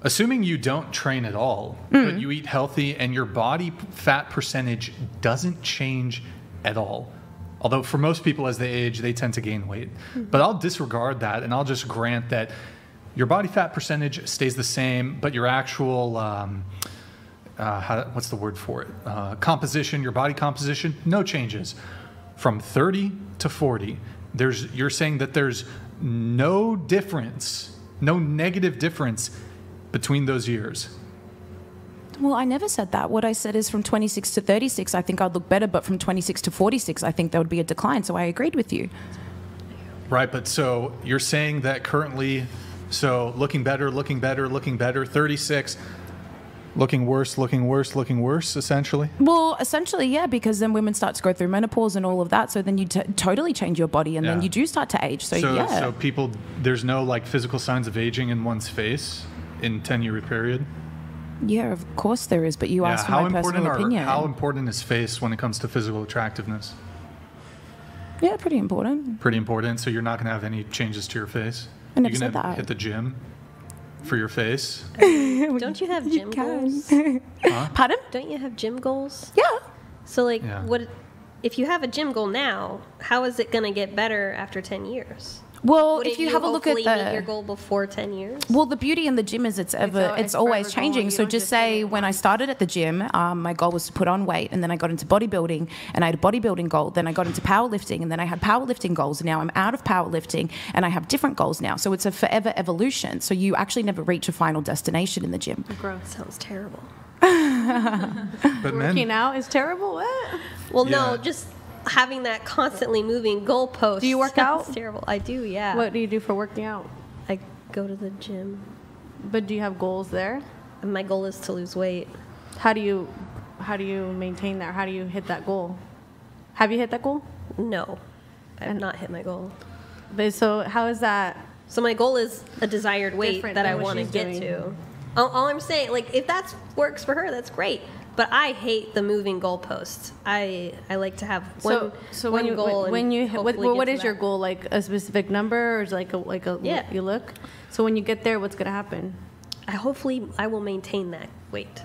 Assuming you don't train at all, but you eat healthy and your body fat percentage doesn't change at all. Although for most people as they age, they tend to gain weight. But I'll disregard that and I'll just grant that your body fat percentage stays the same, but your actual, what's the word for it? Composition, your body composition, no changes. From 30 to 40, you're saying that there's no difference, no negative difference between those years. Well, I never said that. What I said is from 26 to 36, I think I'd look better, but from 26 to 46, I think there would be a decline. So I agreed with you. Right, but so you're saying that currently, so looking better, 36, looking worse, essentially? Well, essentially, yeah, because then women start to go through menopause and all of that. So then you totally change your body and then you do start to age. So yeah. So people, there's no like physical signs of aging in one's face in 10-year period? Yeah, of course there is, but you asked for my personal opinion. How important is face when it comes to physical attractiveness? Yeah, pretty important. Pretty important, so you're not going to have any changes to your face? I never You're said going to that. hit the gym for your face? Don't you have gym goals? Pardon? Don't you have gym goals? Yeah. So, like, what if you have a gym goal now, how is it going to get better after 10 years? Well, Wouldn't if you have a look at meet your goal before 10 years? Well, the beauty in the gym is it's always changing. So just say when I started at the gym, my goal was to put on weight, and then I got into bodybuilding, and I had a bodybuilding goal. Then I got into powerlifting, and then I had powerlifting goals. And now I'm out of powerlifting, and I have different goals now. So it's a forever evolution. So you actually never reach a final destination in the gym. Growth sounds terrible. But Working out is terrible? What? Well, no, just having that constantly moving goalpost. Do you work out? Terrible. I do, yeah. What do you do for working out? I go to the gym. But do you have goals there? And my goal is to lose weight. How do you maintain that? How do you hit that goal? Have you hit that goal? No, I have not hit my goal. But so how is that? So my goal is a desired weight Different that than I what want to she's get doing. to. All I'm saying, like, if that works for her, that's great. But I hate the moving goalposts. I like to have one goal. What is your goal? Like a specific number, or is it like a you look? So when you get there, what's gonna happen? Hopefully I will maintain that weight.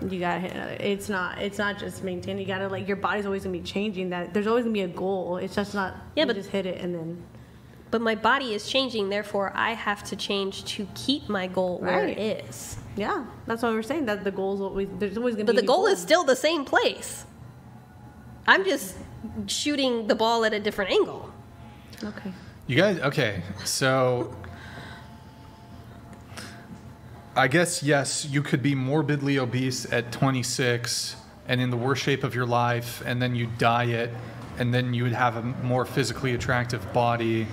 You gotta hit. It's not just maintain. You gotta your body's always gonna be changing. That there's always gonna be a goal. It's just not. Yeah, but but just hit it and then. But my body is changing, therefore I have to change to keep my goal where it is. Yeah, that's what we're saying. That the goal is always there's always gonna be. But the goal is still the same place. I'm just shooting the ball at a different angle. Okay. You guys, okay, so I guess, yes, you could be morbidly obese at 26 and in the worst shape of your life, and then you diet, and then you would have a more physically attractive body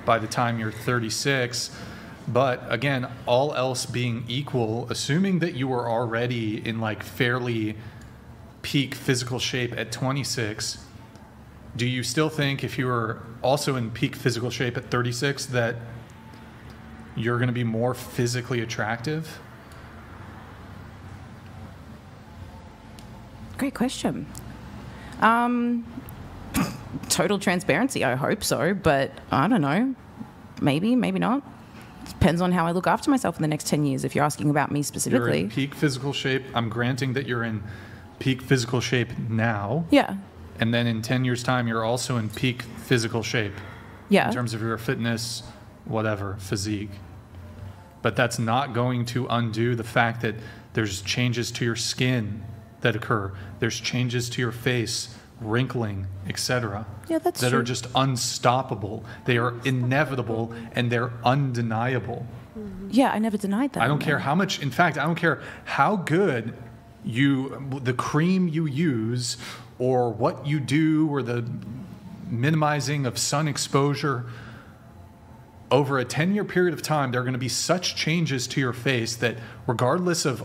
by the time you're 36. But again, all else being equal, assuming that you were already in fairly peak physical shape at 26, do you still think if you were also in peak physical shape at 36 that you're going to be more physically attractive? Great question. Total transparency, I hope so, but I don't know. Maybe not. Depends on how I look after myself in the next 10 years, if you're asking about me specifically. You're in peak physical shape. I'm granting that you're in peak physical shape now. Yeah. And then in 10 years' time, you're also in peak physical shape. Yeah. In terms of your fitness, whatever, physique. But that's not going to undo the fact that there's changes to your skin that occur. There's changes to your face, wrinkling, etc. Yeah, that's that true. are just unstoppable. They are inevitable and they're undeniable. Yeah, I never denied that. I don't care how much, in fact, I don't care how good the cream you use or what you do or the minimizing of sun exposure. Over a 10-year period of time, there are going to be such changes to your face that regardless of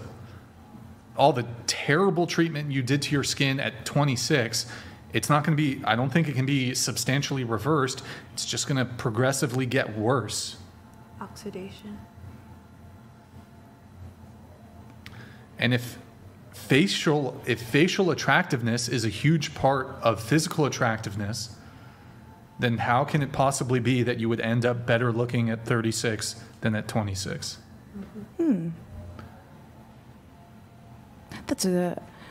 all the terrible treatment you did to your skin at 26, it's not going to be, I don't think it can be substantially reversed. It's just going to progressively get worse. Oxidation. And if facial attractiveness is a huge part of physical attractiveness, then how can it possibly be that you would end up better looking at 36 than at 26?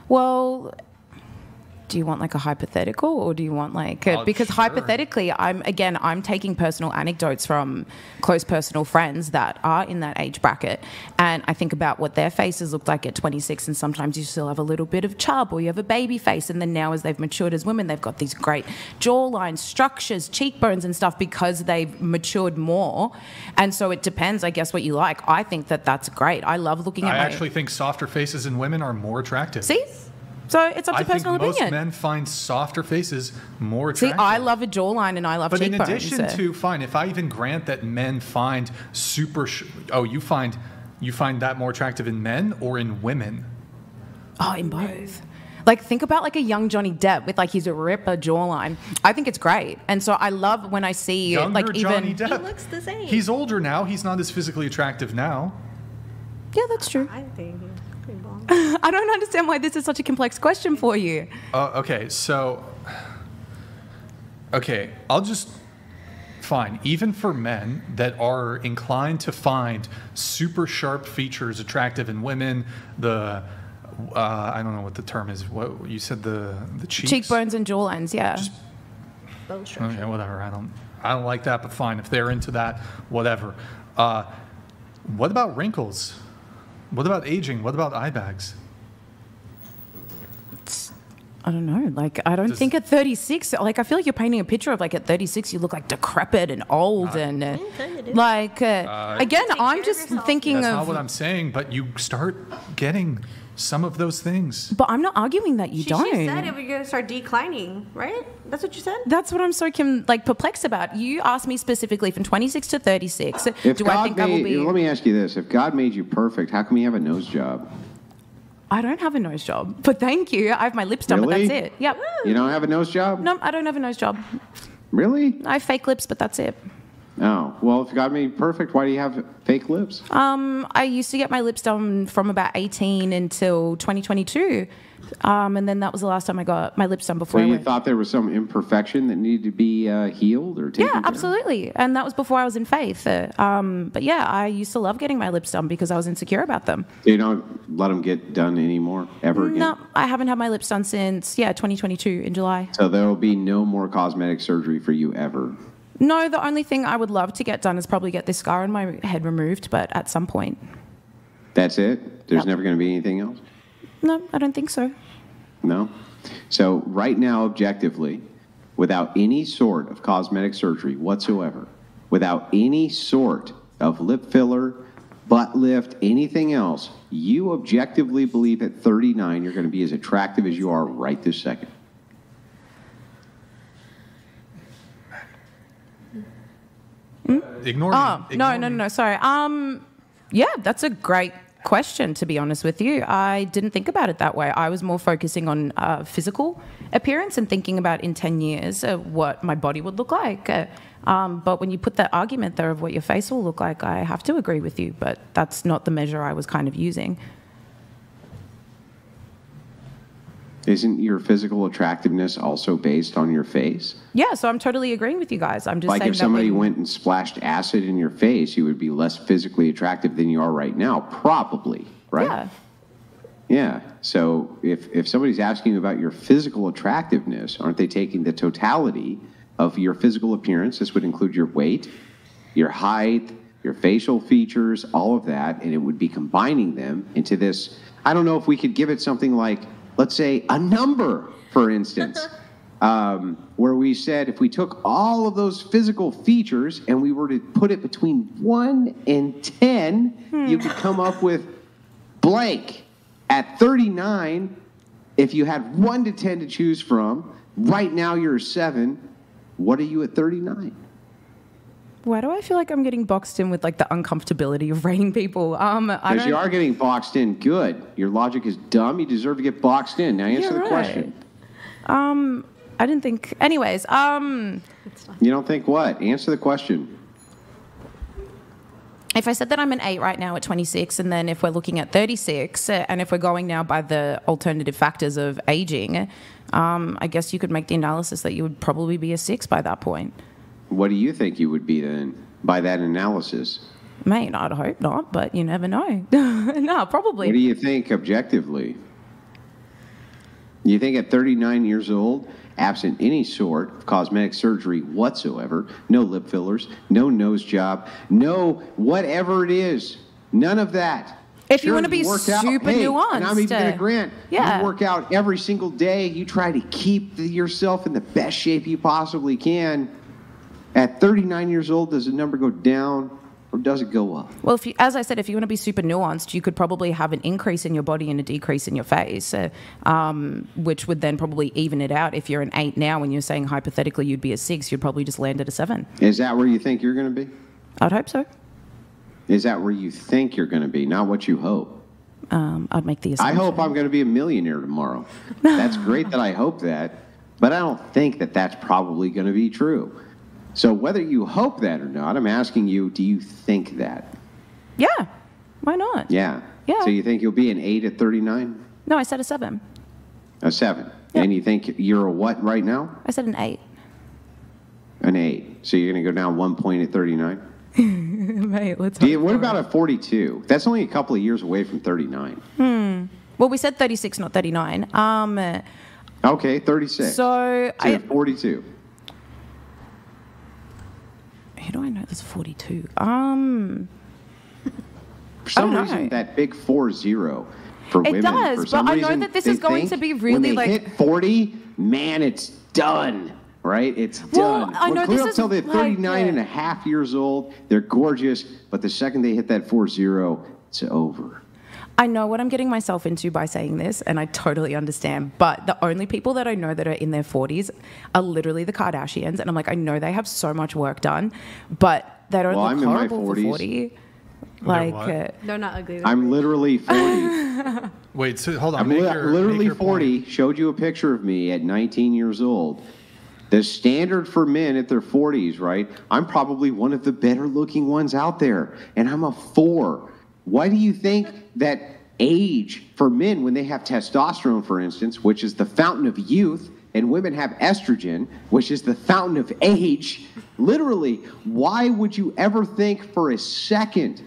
Well, do you want like a hypothetical, or do you want like because sure. hypothetically I'm taking personal anecdotes from close personal friends that are in that age bracket, and I think about what their faces looked like at 26, and sometimes you still have a little bit of chub or you have a baby face, and then now as they've matured as women, they've got these great jawlines, structures, cheekbones and stuff because they've matured more. And so it depends, I guess, what you like. I think that that's great. I love looking at I actually think softer faces in women are more attractive. See? So it's up to personal opinion. I think most men find softer faces more attractive. See, I love a jawline and I love cheekbones. But in addition to, fine, if I even grant that men find you find that more attractive in men or in women? Oh, in both. Like, think about like a young Johnny Depp with like his ripper jawline. I think it's great. And so I love when I see Younger like Johnny even... Depp. He looks the same. He's older now. He's not as physically attractive now. Yeah, that's true. I think he's pretty bomb. I don't understand why this is such a complex question for you. Okay, I'll just... Fine. Even for men that are inclined to find super sharp features attractive in women, I don't know what the term is. What you said, the cheeks? Cheekbones and jawlines, yeah. Bone structure. Okay, whatever. I don't like that, but fine. If they're into that, whatever. What about wrinkles? What about aging? What about eye bags? I don't know. Like, I don't think at 36, like, I feel like you're painting a picture of, like, at 36, you look, like, decrepit and old and, like, again, I'm just thinking That's of... not what I'm saying, but you start getting some of those things. But I'm not arguing that you don't. She said it was going to start declining, right? That's what you said? That's what I'm so, perplexed about. You asked me specifically from 26 to 36. Let me ask you this. If God made you perfect, how come you have a nose job? I don't have a nose job, but thank you. I have my lips done, Really? but that's it. Yep. You don't have a nose job? No, I don't have a nose job. Really? I have fake lips, but that's it. Oh, well, if God made you perfect, why do you have fake lips? I used to get my lips done from about 18 until 2022. And then that was the last time I got my lips done before So I you went. thought there was some imperfection that needed to be healed or taken Yeah, care of? absolutely. And that was before I was in faith. But yeah, I used to love getting my lips done because I was insecure about them. So you don't let them get done anymore, ever again? No, I haven't had my lips done since, 2022 in July. So there will be no more cosmetic surgery for you ever? No, the only thing I would love to get done is probably get this scar on my head removed, but at some point. That's it? There's Yep. never going to be anything else? No, I don't think so. No? So right now, objectively, without any sort of cosmetic surgery whatsoever, without any sort of lip filler, butt lift, anything else, you objectively believe at 39 you're going to be as attractive as you are right this second? Ignore me. No, sorry. Yeah, that's a great question, to be honest with you. I didn't think about it that way. I was more focusing on physical appearance and thinking about in 10 years what my body would look like. But when you put that argument there of what your face will look like, I have to agree with you, but that's not the measure I was kind of using. Isn't your physical attractiveness also based on your face? Yeah, so I'm totally agreeing with you guys. I'm just Like saying if somebody that went and splashed acid in your face, you would be less physically attractive than you are right now, probably, right? Yeah. Yeah. So if somebody's asking you about your physical attractiveness, aren't they taking the totality of your physical appearance? This would include your weight, your height, your facial features, all of that, and it would be combining them into this. I don't know if we could give it something like, let's say, a number, for instance, where we said if we took all of those physical features and we were to put it between 1 and 10, you could come up with blank. At 39, if you had 1 to 10 to choose from, right now you're a 7. What are you at 39? Why do I feel like I'm getting boxed in with like the uncomfortability of rating people? Because you are getting boxed in. Good. Your logic is dumb. You deserve to get boxed in. Now answer the question. I didn't think. Anyways, You don't think what? Answer the question. if I said that I'm an 8 right now at 26, and then if we're looking at 36, and if we're going now by the alternative factors of aging, I guess you could make the analysis that you would probably be a 6 by that point. What do you think you would be then by that analysis? Mate, I'd hope not, but you never know. No, probably. What do you think objectively? You think at 39 years old, absent any sort of cosmetic surgery whatsoever, no lip fillers, no nose job, no whatever it is, none of that. If you want to be super nuanced. And I'm even going to grant, yeah. You work out every single day, you try to keep yourself in the best shape you possibly can. At 39 years old, does the number go down? Or does it go up? Well, as I said, if you want to be super nuanced, you could probably have an increase in your body and a decrease in your face, which would then probably even it out. If you're an 8 now and you're saying hypothetically you'd be a 6, you'd probably just land at a 7. Is that where you think you're going to be? I'd hope so. Is that where you think you're going to be, not what you hope? I'd make the assumption. I hope I'm going to be a millionaire tomorrow. That's great that I hope that, but I don't think that that's probably going to be true. So whether you hope that or not, I'm asking you, do you think that? Yeah. Why not? Yeah. Yeah. So you think you'll be an 8 at 39? No, I said a 7. A 7. Yep. And you think you're a what right now? I said an 8. An 8. So you're going to go down 1 point at 39? Mate, let's What about a 42? That's only a couple of years away from 39. Well, we said 36, not 39. Okay, 36. So you're 42. Who do I know that's 42? For some reason, that big 40 for women. It does, for some but I know reason, that this is going to be really when they hit 40, man, it's done. Right? It's done. I know Clear this up is till they're 39 like, and a half years old. They're gorgeous, but the second they hit that 40, it's over. I know what I'm getting myself into by saying this, and I totally understand. But the only people that I know that are in their 40s are literally the Kardashians. And I'm like, I know they have so much work done, but they don't look horrible for 40. Like, they're not ugly. I'm literally 40. Wait, so hold on. I'm literally 40. Point. Showed you a picture of me at 19 years old. The standard for men at their 40s, right? I'm probably one of the better looking ones out there, and I'm a 4. Why do you think that age for men, when they have testosterone, for instance, which is the fountain of youth, and women have estrogen, which is the fountain of age, literally, why would you ever think for a second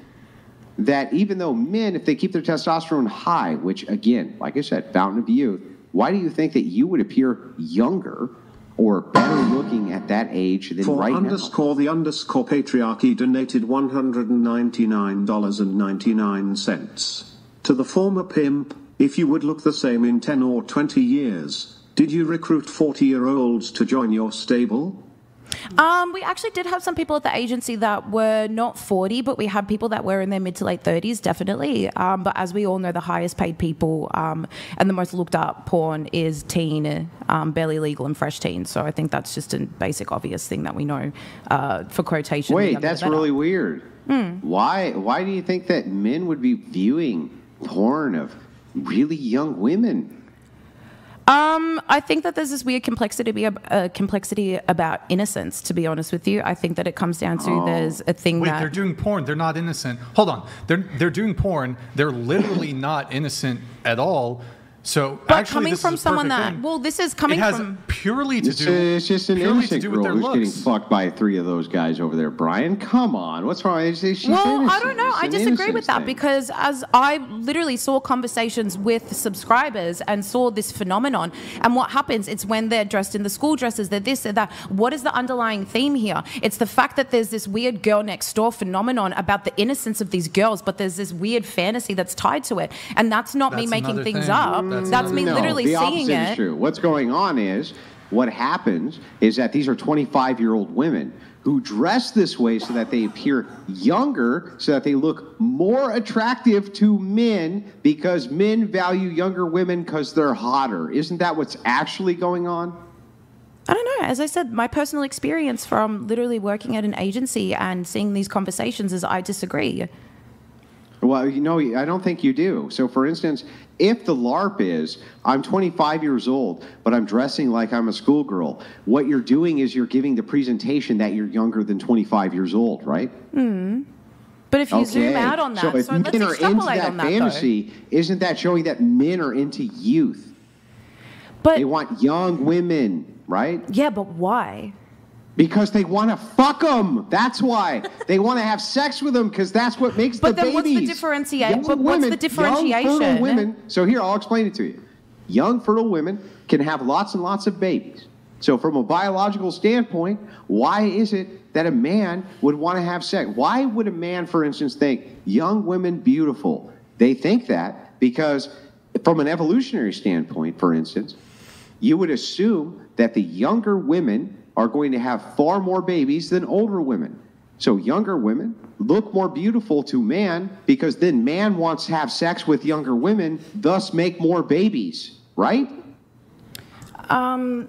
that even though men, if they keep their testosterone high, which again, like I said, fountain of youth, why do you think that you would appear younger or better looking at that age than right now? The patriarchy donated $199.99 to the former pimp. If you would look the same in 10 or 20 years, did you recruit 40-year-olds to join your stable? We actually did have some people at the agency that were not 40, but we had people that were in their mid to late 30s, definitely. But as we all know, the highest paid people and the most looked up porn is teen, barely legal and fresh teens. So I think that's just a basic, obvious thing that we know for quotation. Wait, that's really weird. Why do you think that men would be viewing porn of really young women? I think that there's this weird complexity about innocence, to be honest with you. I think that it comes down to there's a thing that... Wait, they're doing porn. They're not innocent. Hold on. They're doing porn. They're literally not innocent at all. So but actually, coming this from is a someone perfect that... thing. Well, this is coming from... It has purely to do... It's just an innocent girl who's looks. getting fucked by 3 of those guys over there. Brian, come on. What's wrong? She's innocent. I don't know. I disagree with that because as I literally saw conversations with subscribers and saw this phenomenon, and what happens, it's when they're dressed in the school dresses, they're this, they're that. What is the underlying theme here? It's the fact that there's this weird girl next door phenomenon about the innocence of these girls, but there's this weird fantasy that's tied to it. And that's not me making things up. That's me literally the seeing opposite it. Is true. What's going on is, what happens is that these are 25-year-old women who dress this way so that they appear younger, so that they look more attractive to men because men value younger women because they're hotter. Isn't that what's actually going on? I don't know. As I said, my personal experience from literally working at an agency and seeing these conversations is I disagree. Well, I don't think you do. So, for instance, if the LARP is, I'm 25 years old, but I'm dressing like I'm a schoolgirl, what you're doing is you're giving the presentation that you're younger than 25 years old, right? But if you zoom out on that, so if let's men are into extrapolate that on that, fantasy, isn't that showing that men are into youth? But they want young women, right? Yeah, but why? Because they want to fuck them. That's why. They want to have sex with them because that's what makes the babies. But then what's the differentiation? Young fertile women, so here, I'll explain it to you. Young fertile women can have lots and lots of babies. So from a biological standpoint, why is it that a man would want to have sex? Why would a man, for instance, think young women beautiful? They think that because from an evolutionary standpoint, for instance, you would assume that the younger women are going to have far more babies than older women. So younger women look more beautiful to man because then man wants to have sex with younger women, thus make more babies, right?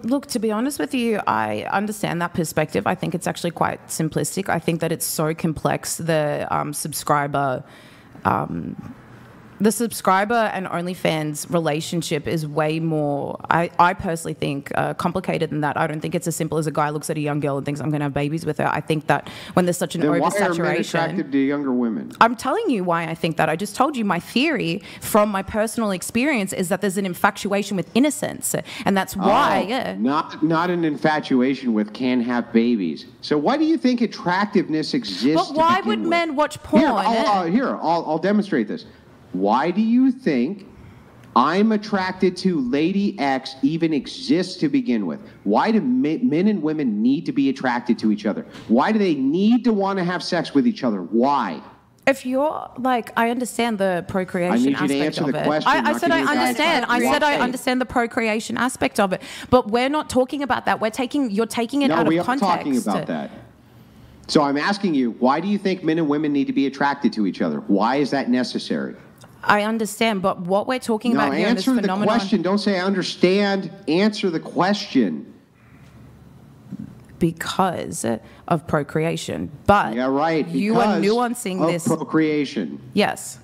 Look, to be honest with you, I understand that perspective. I think it's actually quite simplistic. I think that it's so complex, the subscriber and OnlyFans relationship is way more, I personally think, complicated than that. I don't think it's as simple as a guy looks at a young girl and thinks, I'm going to have babies with her. I think that when there's such an oversaturation... Why are men attracted to younger women? I'm telling you why I think that. I just told you my theory from my personal experience is that there's an infatuation with innocence. And that's why, Not an infatuation with can have babies. So why do you think attractiveness exists? But why would men watch porn? I'll demonstrate this. Why do you think I'm attracted to Lady X even exists to begin with? Why do men and women need to be attracted to each other? Why do they need to want to have sex with each other? Why? If you're like, I understand the procreation aspect of it. I need you to answer the question. I said I understand. I understand the procreation aspect of it. But we're not talking about that. You're taking it out of context. No, we are talking about that. So I'm asking you, why do you think men and women need to be attracted to each other? Why is that necessary? I understand, but what we're talking about here in this phenomenon... Answer the question. Don't say I understand. Answer the question. Because of procreation. But yeah, right. You are nuancing this. Procreation. Yes.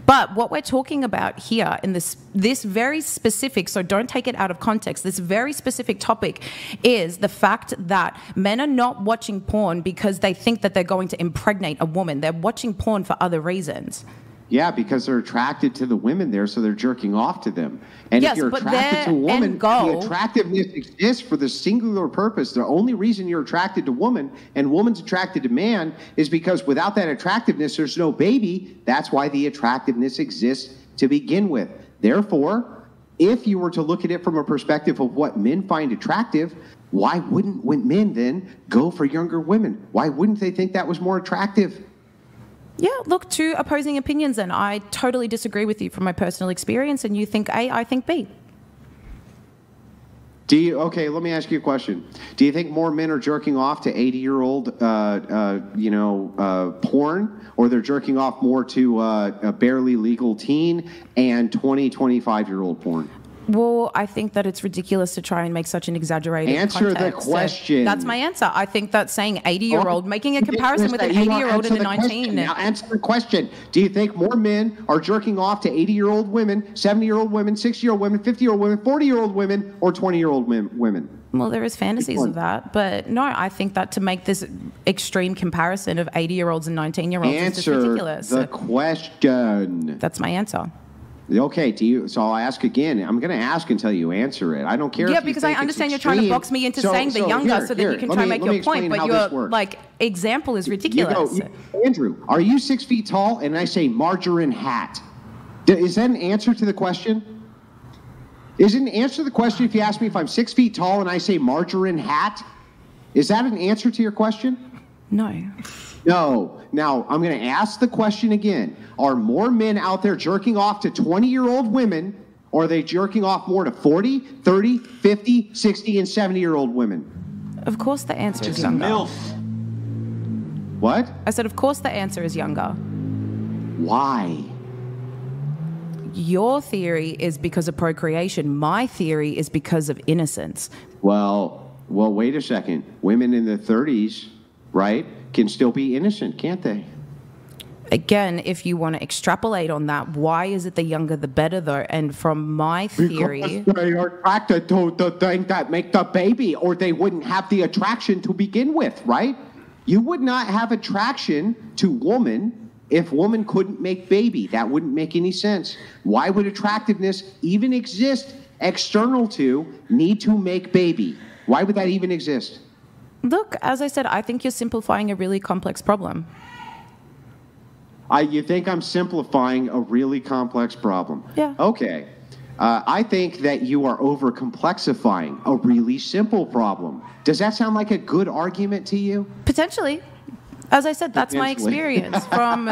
But what we're talking about here in this very specific, so don't take it out of context, this very specific topic is the fact that men are not watching porn because they think that they're going to impregnate a woman. They're watching porn for other reasons. Yeah, because they're attracted to the women there, so they're jerking off to them. And if you're attracted to a woman, the attractiveness exists for the singular purpose. The only reason you're attracted to woman and woman's attracted to man is because without that attractiveness, there's no baby. That's why the attractiveness exists to begin with. Therefore, if you were to look at it from a perspective of what men find attractive, why wouldn't men then go for younger women? Why wouldn't they think that was more attractive? Yeah, look, two opposing opinions, and I totally disagree with you from my personal experience, and you think A, I think B. Okay, let me ask you a question. Do you think more men are jerking off to 80-year-old, porn, or they're jerking off more to a barely legal teen and 25-year-old porn? Well, I think that it's ridiculous to try and make such an exaggerated Answer context. the question. That's my answer. I think that saying 80-year-old, making a comparison with an 80-year-old and a 19. Now answer the question. Do you think more men are jerking off to 80-year-old women, 70-year-old women, 60-year-old women, 50-year-old women, 40-year-old women, or 20-year-old women? Well, there is fantasies of that. But no, I think that to make this extreme comparison of 80-year-olds and 19-year-olds is just ridiculous. Answer the question. That's my answer. Okay, so I'll ask again. I'm going to ask until you answer it. I don't care. Yeah, because I understand you're trying to box me into saying the younger so that you can try and make your point. But your example is ridiculous. Andrew, are you 6 feet tall? And I say margarine hat. Is that an answer to the question? Is it an answer to the question if you ask me if I'm 6 feet tall and I say margarine hat? Is that an answer to your question? No. No. Now, I'm going to ask the question again. Are more men out there jerking off to 20-year-old women, or are they jerking off more to 40, 30, 50, 60, and 70-year-old women? Of course the answer is younger. MILF. What? I said, of course the answer is younger. Why? Your theory is because of procreation. My theory is because of innocence. Well, wait a second. Women in their 30s, right, can still be innocent, can't they? Again, if you want to extrapolate on that, why is it the younger the better, though? And from my theory... Because they are attracted to the thing that make the baby, or they wouldn't have the attraction to begin with, right? You would not have attraction to woman if woman couldn't make baby. That wouldn't make any sense. Why would attractiveness even exist external to need to make baby? Why would that even exist? Look, as I said, I think you're simplifying a really complex problem. You think I'm simplifying a really complex problem? Yeah. Okay. I think that you are over-complexifying a really simple problem. Does that sound like a good argument to you? Potentially. As I said, that's my experience from...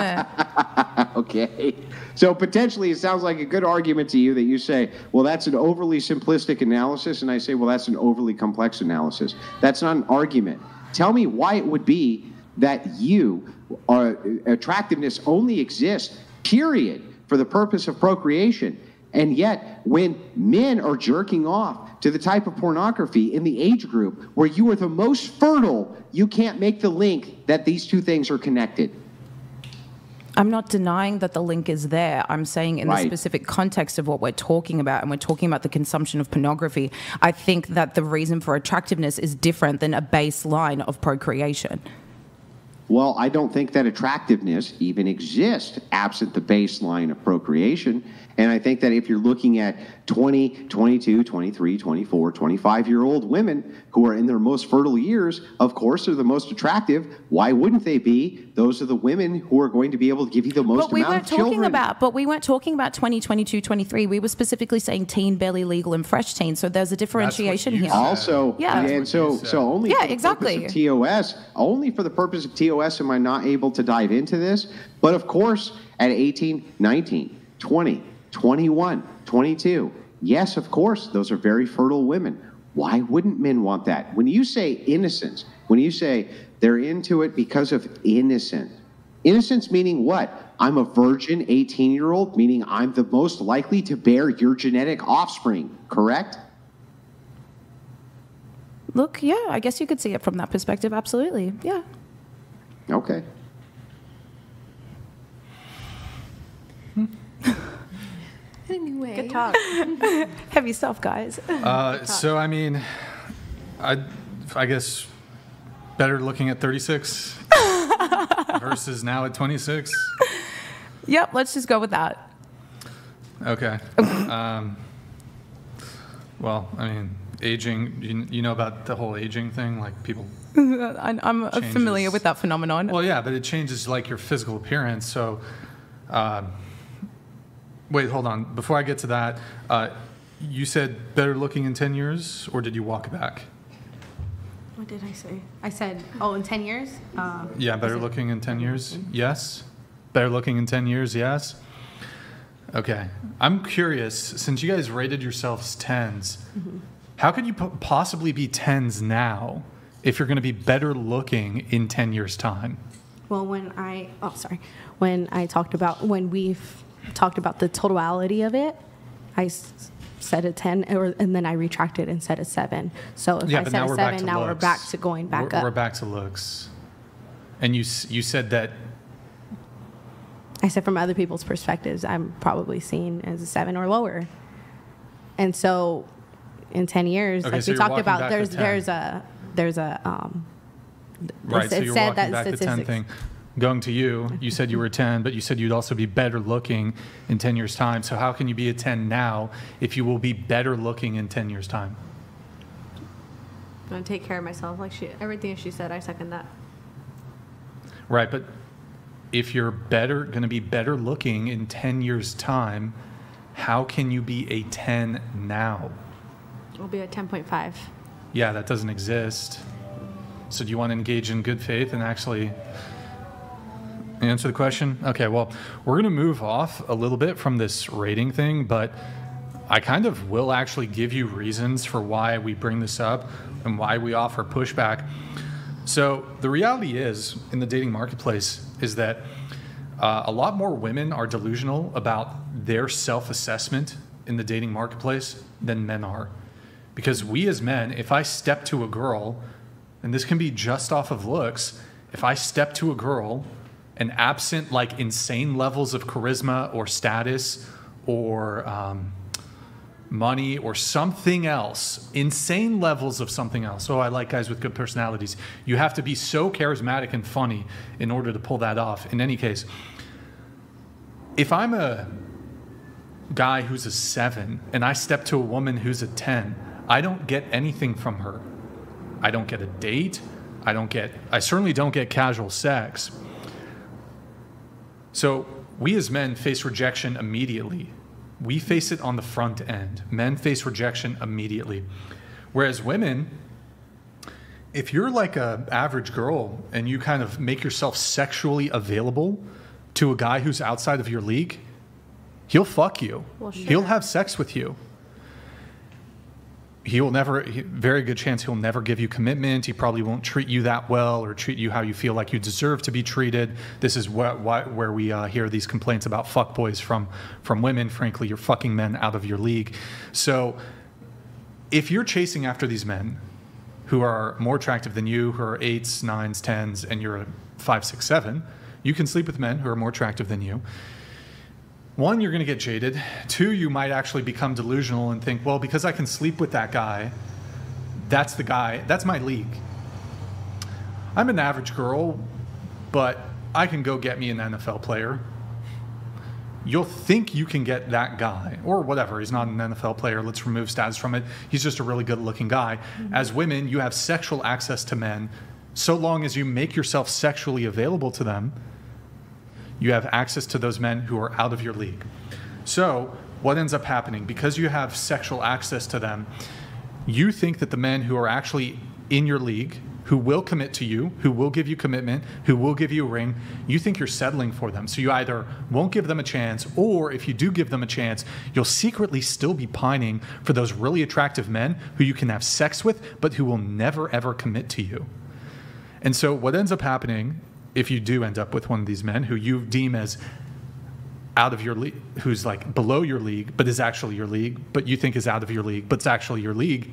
Okay. So potentially it sounds like a good argument to you that you say, well, that's an overly simplistic analysis, and I say, well, that's an overly complex analysis. That's not an argument. Tell me why it would be that attractiveness only exists, period, for the purpose of procreation. And yet, when men are jerking off to the type of pornography in the age group where you are the most fertile, you can't make the link that these two things are connected. I'm not denying that the link is there. I'm saying in the specific context of what we're talking about, and we're talking about the consumption of pornography, I think that the reason for attractiveness is different than a baseline of procreation. Well, I don't think that attractiveness even exists absent the baseline of procreation. And I think that if you're looking at 20, 22, 23, 24, 25-year-old women who are in their most fertile years, of course, they're the most attractive. Why wouldn't they be? Those are the women who are going to be able to give you the most amount of children. But we weren't talking about 20, 22, 23. We were specifically saying teen, barely legal, and fresh teen. So there's a differentiation here. Also, yeah. And so only for the purpose of TOS, only for the purpose of TOS am I not able to dive into this. But of course, at 18, 19, 20, 21, 22. Yes, of course, those are very fertile women. Why wouldn't men want that? When you say innocence, when you say they're into it because of innocence meaning what? I'm a virgin 18-year-old, meaning I'm the most likely to bear your genetic offspring, correct? Look, yeah, I guess you could see it from that perspective. Absolutely, yeah. Okay. Anyway. Good talk. Heavy stuff, guys. So, I mean, I guess better looking at 36 versus now at 26? Yep, let's just go with that. Okay. Well, I mean, aging, you know about the whole aging thing? Like people... I'm familiar with that phenomenon. Well, yeah, but it changes like your physical appearance. So... wait, hold on. Before I get to that, you said better looking in 10 years, or did you walk back? What did I say? I said, in 10 years? Yeah, better looking in 10 years, yes. Better looking in 10 years, yes. Okay. I'm curious, since you guys rated yourselves 10s, how could you possibly be 10s now if you're going to be better looking in 10 years' time? Well, when we've talked about the totality of it, I said a 10, and then I retracted and said a 7. So if I said a 7, now we're back to going back up. We're back to looks. And you said that... I said from other people's perspectives, I'm probably seen as a 7 or lower. And so in 10 years, okay, like so we talked about, there's a right, so you're walking back the 10 thing. Going to you said you were a 10, but you said you'd also be better looking in 10 years' time. So how can you be a 10 now if you will be better looking in 10 years' time? I'm going to take care of myself. Everything she said, I second that. Right, but if you're going to be better looking in 10 years' time, how can you be a 10 now? I'll be a 10.5. Yeah, that doesn't exist. So do you want to engage in good faith and actually... answer the question? Okay, well, we're going to move off a little bit from this rating thing, but I kind of will actually give you reasons for why we bring this up and why we offer pushback. So the reality is, in the dating marketplace, is that a lot more women are delusional about their self-assessment in the dating marketplace than men are. Because we as men, if I step to a girl, and this can be just off of looks, if I step to a girl... and absent like insane levels of charisma or status or money or something else, insane levels of something else. Oh, I like guys with good personalities. You have to be so charismatic and funny in order to pull that off. In any case, if I'm a guy who's a 7 and I step to a woman who's a 10, I don't get anything from her. I don't get a date. I certainly don't get casual sex. So we as men face rejection immediately. We face it on the front end. Men face rejection immediately. Whereas women, if you're like an average girl and you kind of make yourself sexually available to a guy who's outside of your league, he'll fuck you. Well, sure. He'll have sex with you. Very good chance he'll never give you commitment. He probably won't treat you that well or treat you how you feel like you deserve to be treated. This is where we hear these complaints about fuckboys from women. Frankly, you're fucking men out of your league. So if you're chasing after these men who are more attractive than you, who are 8s, 9s, 10s, and you're a 5, 6, 7, you can sleep with men who are more attractive than you. 1, you're going to get jaded. 2, you might actually become delusional and think, well, because I can sleep with that guy, that's the guy, that's my league. I'm an average girl, but I can go get me an NFL player. You'll think you can get that guy, or whatever. He's not an NFL player. Let's remove status from it. He's just a really good-looking guy. Mm-hmm. As women, you have sexual access to men. So long as you make yourself sexually available to them, you have access to those men who are out of your league. So what ends up happening? Because you have sexual access to them, you think that the men who are actually in your league, who will commit to you, who will give you commitment, who will give you a ring, you think you're settling for them. So you either won't give them a chance, or if you do give them a chance, you'll secretly still be pining for those really attractive men who you can have sex with, but who will never, ever commit to you. And so what ends up happening, if you do end up with one of these men who you deem as out of your league, who's like below your league, but is actually your league, but you think is out of your league, but it's actually your league,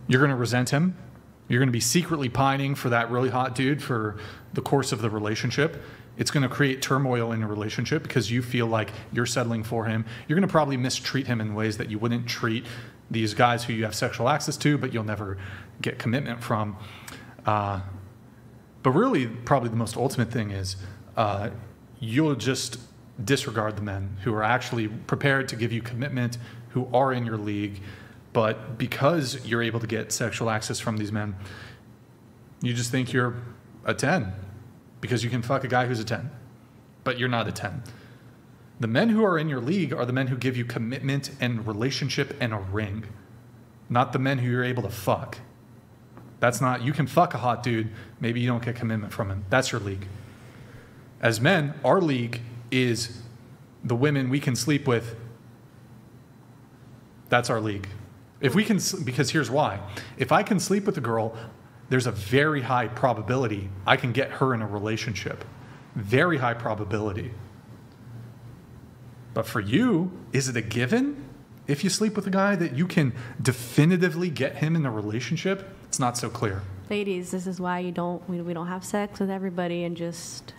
you're going to resent him. You're going to be secretly pining for that really hot dude for the course of the relationship. It's going to create turmoil in a relationship because you feel like you're settling for him. You're going to probably mistreat him in ways that you wouldn't treat these guys who you have sexual access to, but you'll never get commitment from. But really, probably the most ultimate thing is you'll just disregard the men who are actually prepared to give you commitment, who are in your league. But because you're able to get sexual access from these men, you just think you're a 10 because you can fuck a guy who's a 10, but you're not a 10. The men who are in your league are the men who give you commitment and relationship and a ring, not the men who you're able to fuck. That's not, you can fuck a hot dude, maybe you don't get commitment from him. That's your league. As men, our league is the women we can sleep with. That's our league. If we can, because here's why. If I can sleep with a girl, there's a very high probability I can get her in a relationship. Very high probability. But for you, is it a given? If you sleep with a guy that you can definitively get him in a relationship, it's not so clear. Ladies, this is why we don't have sex with everybody and just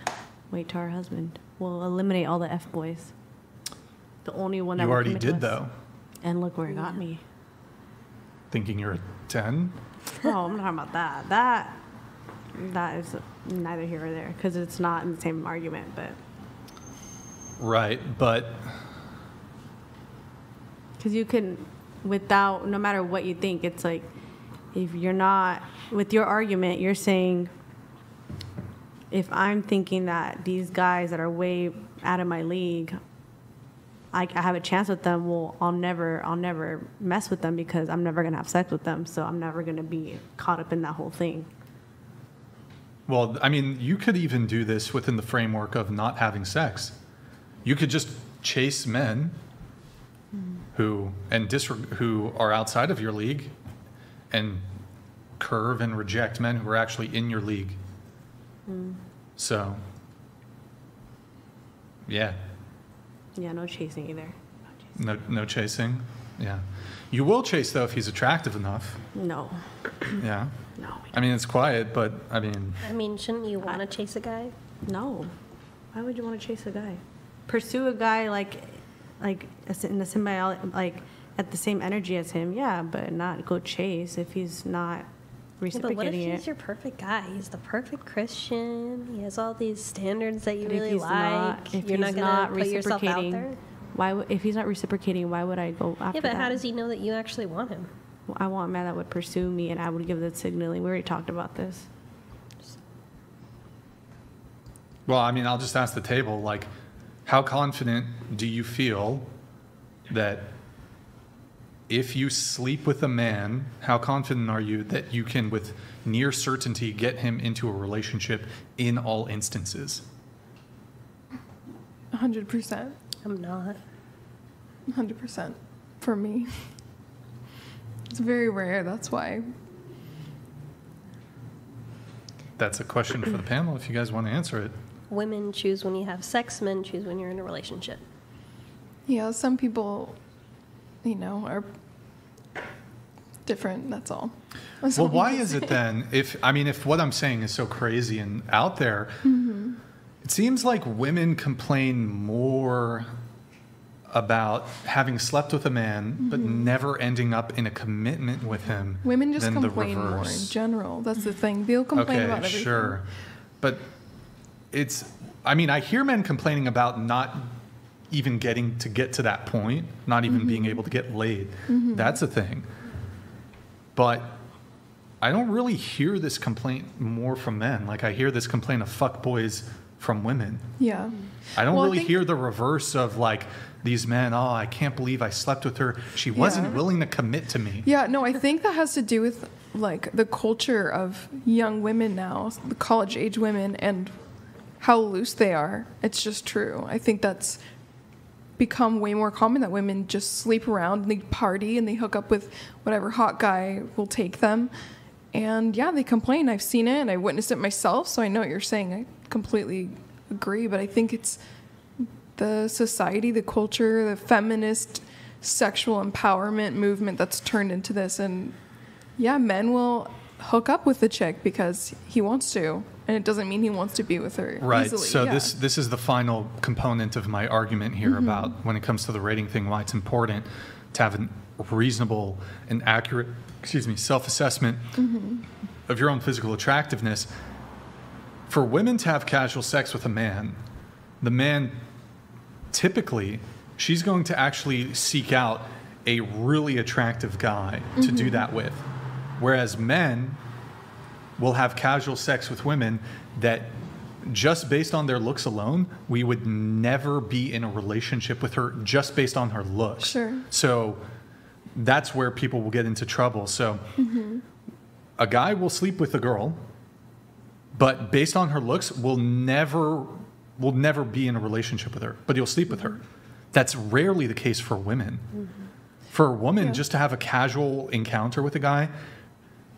wait till our husband. We'll eliminate all the F-boys. The only one that you already did, though. And look where it got me. Thinking you're a 10? No, I'm not talking about that. That is neither here or there because it's not in the same argument, but. Right, but. Because you can, without, no matter what you think, it's like, if you're not, with your argument, you're saying, if I'm thinking that these guys that are way out of my league, I have a chance with them, well, I'll never mess with them because I'm never going to have sex with them, so I'm never going to be caught up in that whole thing. Well, I mean, you could even do this within the framework of not having sex. You could just chase men who are outside of your league and curve and reject men who are actually in your league. So, yeah. Yeah, no chasing either. No chasing? Yeah. You will chase, though, if he's attractive enough. No. Yeah? No. I mean, it's quiet, but, I mean, shouldn't you want to chase a guy? No. Why would you want to chase a guy? Pursue a guy like in the symbiotic, like at the same energy as him, yeah, but not go chase if he's not reciprocating but what if it. He's your perfect guy. He's the perfect Christian. He has all these standards that you really like. If you're not going to put yourself out there. If he's not reciprocating, why would I go after that? Yeah, but how does he know that you actually want him? Well, I want a man that would pursue me, and I would give the signaling. We already talked about this. Well, I mean, I'll just ask the table, like, how confident do you feel that if you sleep with a man, how confident are you that you can, with near certainty, get him into a relationship in all instances? 100%. I'm not. 100% for me. It's very rare, that's why. That's a question for the panel if you guys want to answer it. Women choose when you have sex, men choose when you're in a relationship. Yeah, some people, are different, that's all. Well, why is it then, if what I'm saying is so crazy and out there, it seems like women complain more about having slept with a man but never ending up in a commitment with him. Women just than complain the more reverse. in general. That's the thing. They'll complain about everything. Okay, sure. But I hear men complaining about not even getting to that point, not even being able to get laid. That's a thing. But I don't really hear this complaint more from men. Like, I hear this complaint of fuckboys from women. Yeah. I don't really hear the reverse of, like, these men, oh, I can't believe I slept with her. She wasn't willing to commit to me. Yeah, no, I think that has to do with, like, the culture of young women now, the college-age women, and how loose they are. It's just true. I think that's become way more common that women just sleep around and they party and they hook up with whatever hot guy will take them. And, yeah, they complain. I've seen it, and I witnessed it myself, so I know what you're saying. I completely agree, but I think it's the society, the culture, the feminist sexual empowerment movement that's turned into this. And yeah, men will hook up with the chick because he wants to, and it doesn't mean he wants to be with her right easily. So this is the final component of my argument here about when it comes to the rating thing, why it's important to have a reasonable and accurate self-assessment of your own physical attractiveness. For women to have casual sex with a man, the man typically, she's going to actually seek out a really attractive guy to do that with. Whereas men will have casual sex with women that just based on their looks alone, we would never be in a relationship with her just based on her looks. Sure. So that's where people will get into trouble. So a guy will sleep with a girl, but based on her looks, will never be in a relationship with her, but he'll sleep with her. That's rarely the case for women. For a woman, just to have a casual encounter with a guy,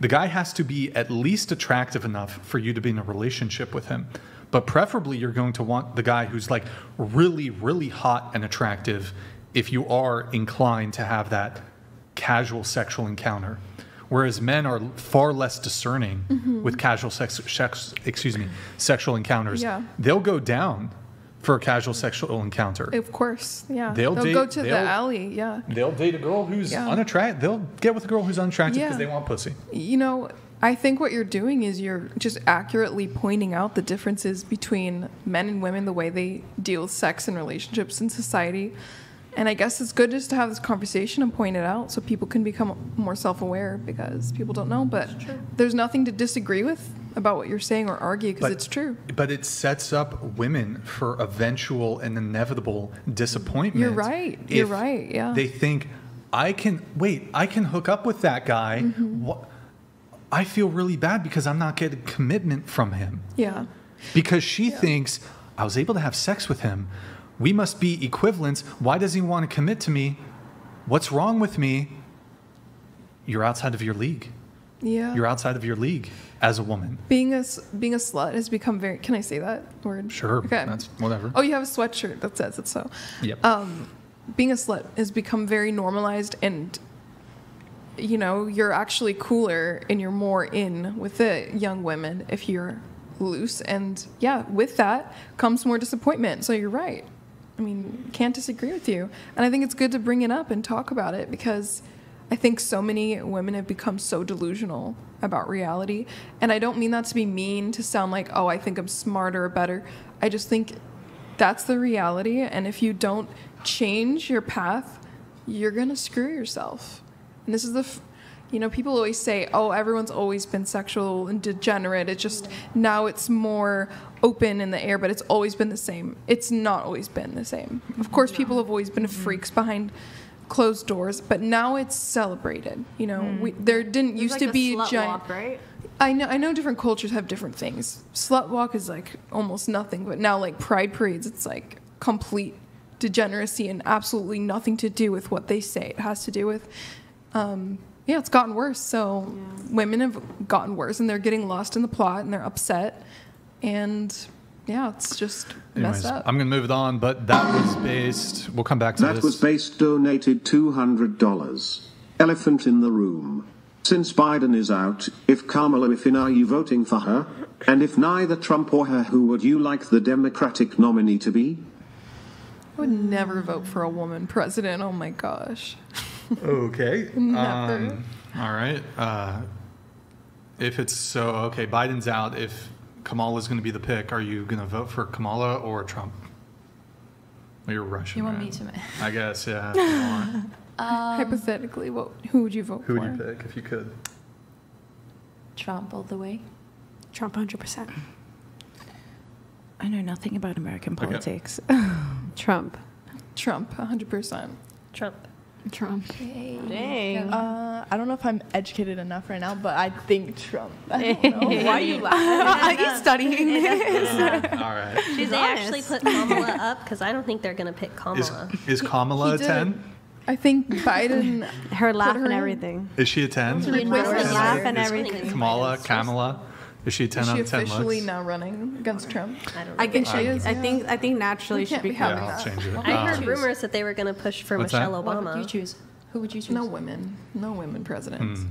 the guy has to be at least attractive enough for you to be in a relationship with him. But preferably, you're going to want the guy who's like really, really hot and attractive if you are inclined to have that casual sexual encounter. Whereas men are far less discerning with casual sexual encounters. Yeah. They'll go down for a casual sexual encounter. Of course, yeah. They'll go to the alley, yeah. They'll date a girl who's unattractive. They'll get with a girl who's unattractive because they want pussy. I think what you're doing is you're just accurately pointing out the differences between men and women, the way they deal with sex and relationships in society. And I guess it's good just to have this conversation and point it out so people can become more self-aware, because people don't know. But there's nothing to disagree with about what you're saying or argue, because it's true. But it sets up women for eventual and inevitable disappointment. You're right. You're right, yeah. They think, I can hook up with that guy. I feel really bad because I'm not getting commitment from him. Yeah. Because she thinks, I was able to have sex with him. We must be equivalents. Why does he want to commit to me? What's wrong with me? You're outside of your league. Yeah. You're outside of your league as a woman. Being a slut has become very... Can I say that word? Sure. Okay. That's whatever. Oh, you have a sweatshirt that says it, so... Yep. Being a slut has become very normalized, and, you're actually cooler and you're more in with the young women if you're loose. And, with that comes more disappointment. So you're right. Can't disagree with you. And I think it's good to bring it up and talk about it, because I think so many women have become so delusional about reality. And I don't mean that to be mean, to sound like, oh, I think I'm smarter or better. I just think that's the reality. And if you don't change your path, you're going to screw yourself. And this is people always say, oh, everyone's always been sexual and degenerate. It's just now it's more open in the air, but it's always been the same. It's not always been the same. Of course, people have always been freaks behind closed doors, but now it's celebrated. You know, there didn't used to be slut giant. walk, right? I know different cultures have different things. Slut walk is like almost nothing, but now like pride parades, it's like complete degeneracy and absolutely nothing to do with what they say it has to do with. It's gotten worse. So women have gotten worse, and they're getting lost in the plot, and they're upset, and it's just messed up. I'm going to move it on, but that was based. We'll come back to this. That was based donated $200. Elephant in the room. Since Biden is out, if Kamala in, are you voting for her? And if neither Trump or her, who would you like the Democratic nominee to be? I would never vote for a woman president. Oh my gosh. Okay. Never. All right. If it's Biden's out. If Kamala's going to be the pick, are you going to vote for Kamala or Trump? Well, you're Russian. You want right? me to? I guess, yeah. If you want. Hypothetically, who would you vote for? Who would you pick if you could? Trump all the way. Trump 100%. I know nothing about American politics. Trump. Trump, 100%. Trump. Okay. Dang. I don't know if I'm educated enough right now, but I think Trump. I don't know. Why are you laughing? Are you studying this? All right. Did they actually put Kamala up? Because I don't think they're going to pick Kamala. Is Kamala a did. 10? I think Biden. Her laugh her and in. everything. Is she a 10? Her laugh and everything. Kamala? Is she a 10 Is out she of 10 officially looks? now running against Trump? I don't know. I think she is, I think naturally We she can't should be be having Yeah, I'll that. change it. I heard rumors that they were going to push for What's that? Michelle What would you Obama. choose? Who would you choose? No women presidents.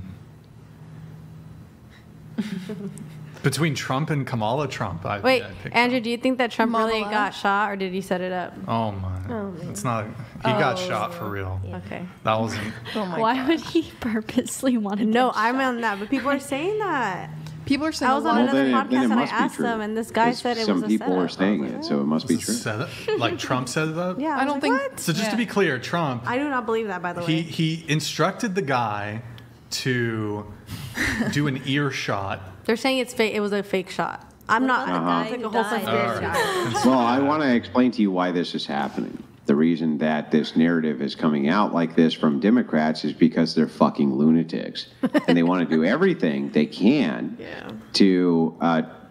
Between Trump and Kamala, Trump. Wait, I'd pick Andrew, Trump. do you think that Trump really Kamala? got shot, or did he set it up? Oh my! It's not. He got shot for real. Okay. That wasn't. Oh my Why god. would he purposely want to? No, I'm on that, but people are saying that. People are saying I was a on lot. another then it podcast and I must be asked true. them, and this guy 'Cause said it some was a people setup. are saying I was it, like, so it must be Was it true. set up? Like Trump set it up? Yeah, I don't think. So just to be clear, Trump. I do not believe that, by the way. He instructed the guy to do an earshot. They're saying it's fake. It was a fake shot. I'm not. about It's the like a guy whole who conspiracy. died? Well, I want to explain to you why this is happening. The reason that this narrative is coming out like this from Democrats is because they're fucking lunatics. And they want to do everything they can to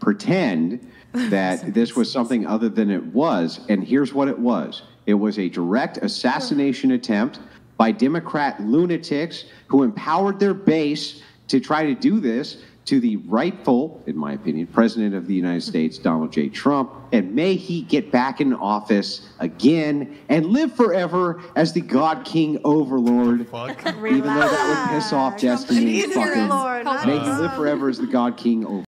pretend that this was something other than it was. And here's what it was. It was a direct assassination attempt by Democrat lunatics who empowered their base to try to do this to the rightful, in my opinion, President of the United States, Donald J. Trump, and may he get back in office again and live forever as the God King Overlord. Fuck. Even though that would piss off Destiny. He's your Fucking, Lord, not may he live forever as the God King Overlord.